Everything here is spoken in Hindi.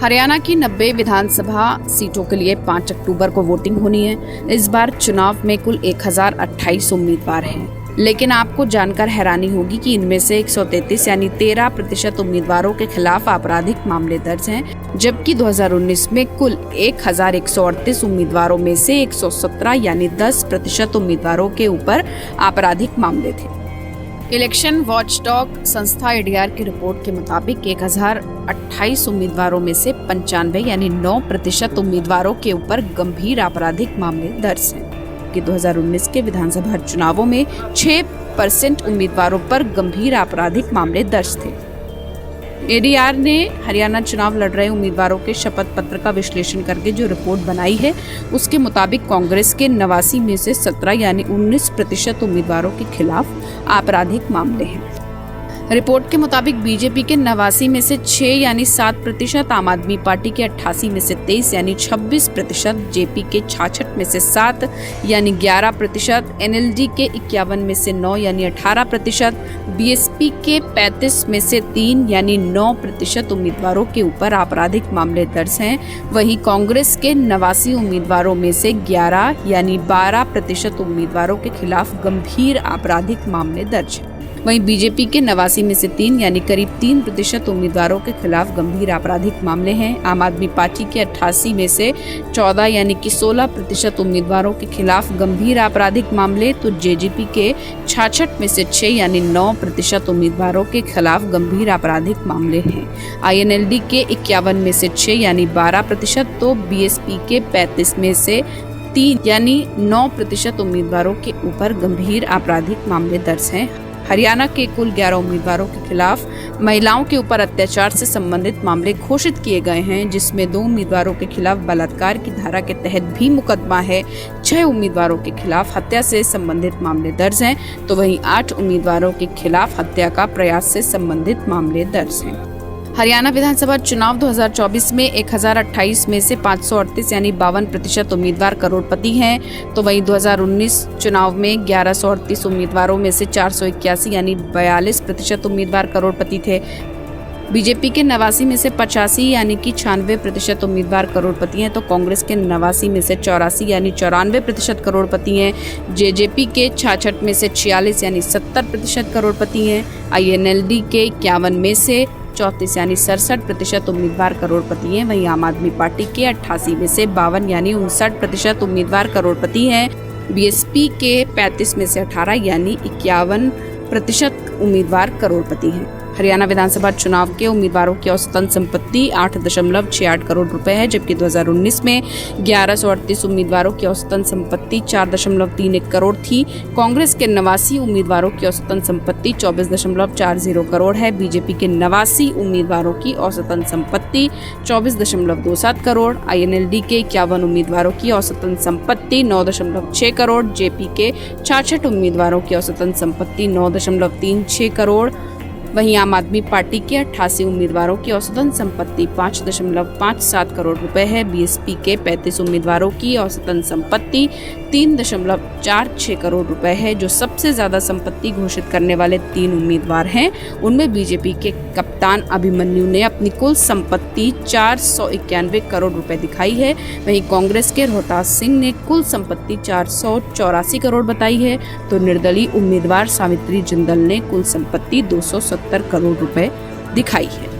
हरियाणा की 90 विधानसभा सीटों के लिए 5 अक्टूबर को वोटिंग होनी है। इस बार चुनाव में कुल 1028 उम्मीदवार हैं, लेकिन आपको जानकर हैरानी होगी कि इनमें से 133 यानी 13% उम्मीदवारों के खिलाफ आपराधिक मामले दर्ज हैं, जबकि 2019 में कुल 1138 उम्मीदवारों में से 117 यानी 10% उम्मीदवारों के ऊपर आपराधिक मामले थे। इलेक्शन वॉचडॉग संस्था एडीआर की रिपोर्ट के मुताबिक 1028 उम्मीदवारों में से 95 यानी 9% उम्मीदवारों के ऊपर गंभीर आपराधिक मामले दर्ज हैं कि 2019 के विधानसभा चुनावों में 6% उम्मीदवारों पर गंभीर आपराधिक मामले दर्ज थे। एडीआर ने हरियाणा चुनाव लड़ रहे उम्मीदवारों के शपथ पत्र का विश्लेषण करके जो रिपोर्ट बनाई है, उसके मुताबिक कांग्रेस के 89 में से 17 यानी 19% उम्मीदवारों के खिलाफ आपराधिक मामले हैं। रिपोर्ट के मुताबिक बीजेपी के 89 में से 6 यानी 7%, आम आदमी पार्टी के 88 में से 23 यानी 26%, जेपी के 66 में से 7 यानी 11%, एनएलडी के 51 में से 9 यानी 18%, बीएसपी के 35 में से 3 यानी 9% उम्मीदवारों के ऊपर आपराधिक मामले दर्ज हैं। वहीं कांग्रेस के 89 उम्मीदवारों में से 11 यानी 12% उम्मीदवारों के खिलाफ गंभीर आपराधिक मामले दर्ज हैं। वहीं बीजेपी के 89 में से 3 यानी करीब 3% उम्मीदवारों के खिलाफ गंभीर आपराधिक मामले हैं। आम आदमी पार्टी के 88 में से 14 यानी कि 16% उम्मीदवारों के खिलाफ गंभीर आपराधिक मामले, तो जेजेपी के 66 में से 6 यानी 9% उम्मीदवारों के खिलाफ गंभीर आपराधिक मामले हैं। आईएनएलडी के 51 में से 6 यानी 12%, तो बीएसपी के 35 में से 3 यानी 9% उम्मीदवारों के ऊपर गंभीर आपराधिक मामले दर्ज हैं। हरियाणा के कुल 11 उम्मीदवारों के खिलाफ महिलाओं के ऊपर अत्याचार से संबंधित मामले घोषित किए गए हैं, जिसमें 2 उम्मीदवारों के खिलाफ बलात्कार की धारा के तहत भी मुकदमा है। 6 उम्मीदवारों के खिलाफ हत्या से संबंधित मामले दर्ज हैं, तो वहीं 8 उम्मीदवारों के खिलाफ हत्या का प्रयास से संबंधित मामले दर्ज हैं। हरियाणा विधानसभा चुनाव 2024 में 1028 में से 538 यानी 52% उम्मीदवार करोड़पति हैं, तो वहीं 2019 चुनाव में 1138 उम्मीदवारों में से 481 यानी 42% उम्मीदवार करोड़पति थे। बीजेपी के 89 में से 85 यानी कि 96% उम्मीदवार करोड़पति हैं, तो कांग्रेस के 89 में से 84 यानी 94% करोड़पति हैं। जेजेपी के 66 में से 46 यानी 70% करोड़पति हैं। आईएनएलडी के 51 में से 34 यानी 67% उम्मीदवार करोड़पति हैं। वहीं आम आदमी पार्टी के 88 में से 52 यानी 59% उम्मीदवार करोड़पति हैं। बीएसपी के 35 में से 18 यानी 51% उम्मीदवार करोड़पति हैं। हरियाणा विधानसभा चुनाव के उम्मीदवारों की औसतन संपत्ति 8.68 करोड़ रुपए है, जबकि 2019 में 1138 उम्मीदवारों की औसतन संपत्ति 4.31 करोड़ थी। कांग्रेस के 89 उम्मीदवारों की औसतन संपत्ति 24.40 करोड़ है। बीजेपी के 89 उम्मीदवारों की औसतन संपत्ति 24.27 करोड़, आईएनएलडी के 51 उम्मीदवारों की औसतन संपत्ति 9.6 करोड़, जेपी के 66 उम्मीदवारों की औसतन संपत्ति 9.36 करोड़। वहीं आम आदमी पार्टी के 88 उम्मीदवारों की औसतन संपत्ति 5.57 करोड़ रुपए है। बीएसपी के 35 उम्मीदवारों की औसतन संपत्ति 3.46 करोड़ रुपए है। जो सबसे ज्यादा संपत्ति घोषित करने वाले 3 उम्मीदवार हैं, उनमें बीजेपी के कप्तान अभिमन्यु ने अपनी कुल संपत्ति 491 करोड़ रुपए दिखाई है। वहीं कांग्रेस के रोहतास सिंह ने कुल संपत्ति 484 करोड़ बताई है, तो निर्दलीय उम्मीदवार सावित्री जिंदल ने कुल संपत्ति 270 करोड़ रुपए दिखाई है।